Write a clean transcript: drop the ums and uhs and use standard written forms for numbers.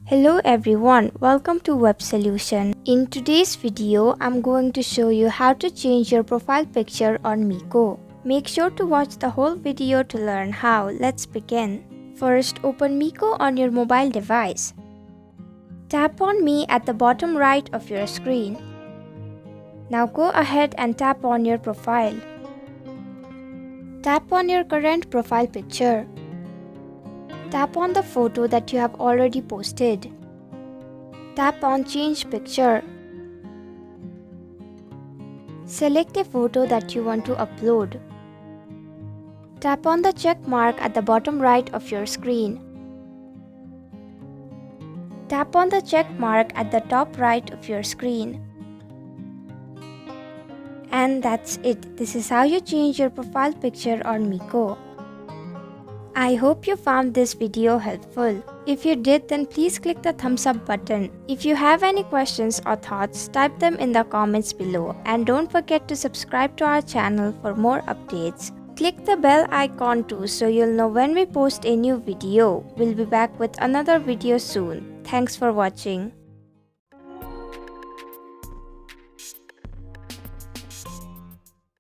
Hello everyone, welcome to Web Solution. In today's video, I'm going to show you how to change your profile picture on Mico. Make sure to watch the whole video to learn how. Let's begin. First, open Mico on your mobile device. Tap on Me at the bottom right of your screen. Now go ahead and tap on your profile. Tap on your current profile picture. Tap on the photo that you have already posted. Tap on Change Picture. Select a photo that you want to upload. Tap on the check mark at the bottom right of your screen. Tap on the check mark at the top right of your screen. And that's it. This is how you change your profile picture on Mico. I hope you found this video helpful. If you did, then please click the thumbs up button. If you have any questions or thoughts, type them in the comments below. And don't forget to subscribe to our channel for more updates. Click the bell icon too so you'll know when we post a new video. We'll be back with another video soon. Thanks for watching.